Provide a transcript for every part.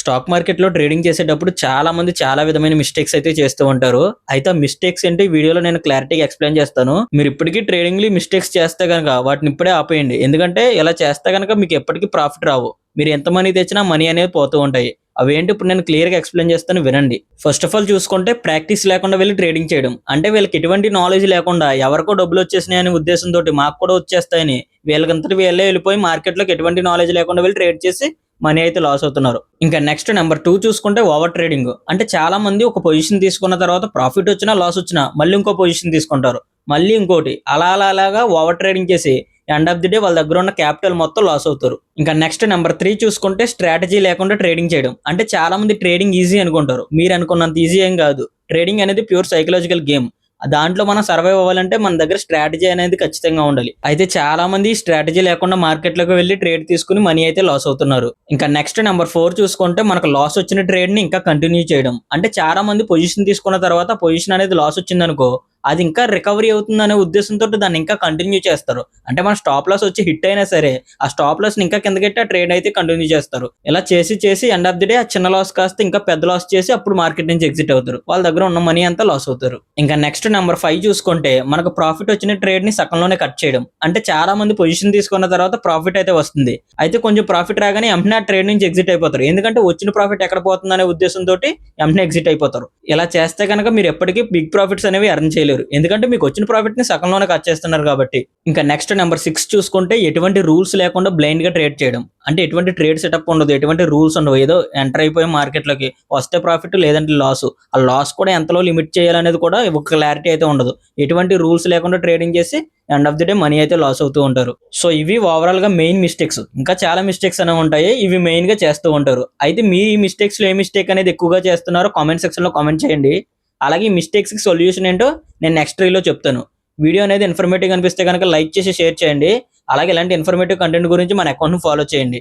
Stock మార్కెట్‌లో trading చేసేటప్పుడు చాలా మంది చాలా విధమైన మిస్టేక్స్ అయితే చేస్తూ ఉంటారు. అయితే ఆ మిస్టేక్స్ ఏంటి వీడియోలో నేను క్లారిటీగా ఎక్స్‌ప్లెయిన్ చేస్తాను. మీరు ఇప్పటికీ ట్రేడింగ్‌లో మిస్టేక్స్ చేస్తే గనక వాటిని ఇప్పుడే ఆపేయండి. ఎందుకంటే ఇలా చేస్తే గనక మీకు ఎప్పటికీ ప్రాఫిట్ రావు. మీరు ఎంత మనీ తెచ్చినా మనీ అనేది పోతూ ఉంటాయి. అవేంటి ఇప్పుడు నేను క్లియర్‌గా ఎక్స్‌ప్లెయిన్ చేస్తాను వినండి. ఫస్ట్ ఆఫ్ ఆల్ చూసుకుంటే ప్రాక్టీస్ లేకుండా వెళ్లి ట్రేడింగ్ చేయడం. అంటే వీళ్ళకి ఎటువంటి నాలెడ్జ్ లేకుండా ఎవరికో డబ్బులు వచ్చేసినాయి అనే ఉద్దేశంతోటి మాకు కూడా వచ్చేస్తాయని వీళ్ళకంతట వీళ్ళే వెళ్ళిపోయి మార్కెట్‌లోకి ఎటువంటి నాలెడ్జ్ లేకుండా వెళ్లి ట్రేడ్ చేసి మనీ అయితే లాస్ అవుతున్నారు. ఇంకా నెక్స్ట్ నెంబర్ 2 చూసుకుంటే ఓవర్ ట్రేడింగ్. అంటే చాలా మంది ఒక పొజిషన్ తీసుకున్న తర్వాత ప్రాఫిట్ వచ్చినా, లాస్ వచ్చినా మళ్ళీ ఇంకో పొజిషన్ తీసుకుంటారు. మళ్ళీ ఇంకోటి అలాగా ఓవర్ ట్రేడింగ్ చేసి ఎండ్ ఆఫ్ ది డే వాళ్ళ దగ్గర ఉన్న క్యాపిటల్ మొత్తం లాస్ అవుతారు. ఇంకా నెక్స్ట్ నెంబర్ 3 చూసుకుంటే స్ట్రాటజీ లేకుండా ట్రేడింగ్ చేయడం. అంటే చాలా మంది ట్రేడింగ్ ఈజీ అనుకుంటారు. మీరు అనుకున్నంత ఈజీ ఏం కాదు. ట్రేడింగ్ అనేది ప్యూర్ సైకలాజికల్ గేమ్. దాంట్లో మనం సర్వైవ్ అవ్వాలంటే మన దగ్గర స్ట్రాటజీ అనేది ఖచ్చితంగా ఉండాలి. అయితే చాలా మంది స్ట్రాటజీ లేకుండా మార్కెట్ లోకి వెళ్లి ట్రేడ్ తీసుకుని మనీ అయితే లాస్ అవుతున్నారు. ఇంకా నెక్స్ట్ నెంబర్ 4 చూసుకుంటే మనకు లాస్ వచ్చిన ట్రేడ్ ని ఇంకా కంటిన్యూ చేయడం. అంటే చాలా మంది పొజిషన్ తీసుకున్న తర్వాత పొజిషన్ అనేది లాస్ వచ్చిందనుకో అది ఇంకా రికవరీ అవుతుందనే ఉద్దేశంతో దాన్ని ఇంకా కంటిన్యూ చేస్తారు. అంటే మన స్టాప్ లాస్ వచ్చి హిట్ అయినా సరే ఆ స్టాప్ లాస్ ని ఇంకా కిందకెట్టి ఆ ట్రేడ్ అయితే కంటిన్యూ చేస్తారు. ఇలా చేసి ఎండ్ ఆఫ్ ది డే ఆ చిన్న లాస్ కాస్త ఇంకా పెద్ద లాస్ చేసి అప్పుడు మార్కెట్ నుంచి ఎగ్జిట్ అవుతారు. వాళ్ళ దగ్గర ఉన్న మనీ అంతా లాస్ అవుతారు. ఇంకా నెక్స్ట్ నెంబర్ 5 చూసుకుంటే మనకు ప్రాఫిట్ వచ్చిన ట్రేడ్ ని సకంలోనే కట్ చేయడం. అంటే చాలా మంది పొజిషన్ తీసుకున్న తర్వాత ప్రాఫిట్ అయితే వస్తుంది. అయితే కొంచెం ప్రాఫిట్ రాగానే వెంటనే ఆ ట్రేడ్ నుంచి ఎగ్జిట్ అయిపోతారు. ఎందుకంటే వచ్చిన ప్రాఫిట్ ఎక్కడ పోతుందనే ఉద్దేశంతో వెంటనే ఎగ్జిట్ అయిపోతారు. ఇలా చేస్తే కనుక మీరు ఎప్పటికీ బిగ్ ప్రాఫిట్స్ అనేవి ఎర్న్ చేయలేరు. ఎందుకంటే మీకు వచ్చిన ప్రాఫిట్ ని సకంలోనే కట్ చేస్తున్నారు కాబట్టి. ఇంకా నెక్స్ట్ నెంబర్ 6 చూసుకుంటే ఎటువంటి రూల్స్ లేకుండా బ్లైండ్ గా ట్రేడ్ చేయడం. అంటే ఎటువంటి ట్రేడ్ సెటప్ ఉండదు, ఎటువంటి రూల్స్ ఉండవు. ఏదో ఎంటర్ అయిపోయి మార్కెట్ లోకి వస్తే ప్రాఫిట్ లేదంటే లాస్. ఆ లాస్ కూడా ఎంతలో లిమిట్ చేయాలనేది కూడా ఒక క్లారిటీ అయితే ఉండదు. ఎటువంటి రూల్స్ లేకుండా ట్రేడింగ్ చేసి end of the day money అయితే లాస్ అవుతూ ఉంటారు. సో ఇవి ఓవరాల్ గా మెయిన్ మిస్టేక్స్. ఇంకా చాలా మిస్టేక్స్ అనేవి ఉంటాయి. ఇవి మెయిన్ గా చేస్తూ ఉంటారు. అయితే మీరు ఈ మిస్టేక్స్ లో ఏ మిస్టేక్ అనేది ఎక్కువగా చేస్తున్నారో కామెంట్ సెక్షన్ లో కామెంట్ చేయండి. అలాగే ఈ మిస్టేక్స్ కి సొల్యూషన్ ఏంటో నేను నెక్స్ట్ రీల్లో చెప్తాను. వీడియో అనేది ఇన్ఫర్మేటివ్ అనిపిస్తే కనుక లైక్ చేసి షేర్ చేయండి. అలాగే ఇలాంటి ఇన్ఫర్మేటివ్ కంటెంట్ గురించి మన అకౌంట్ ను ఫాలో చేయండి.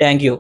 Thank you.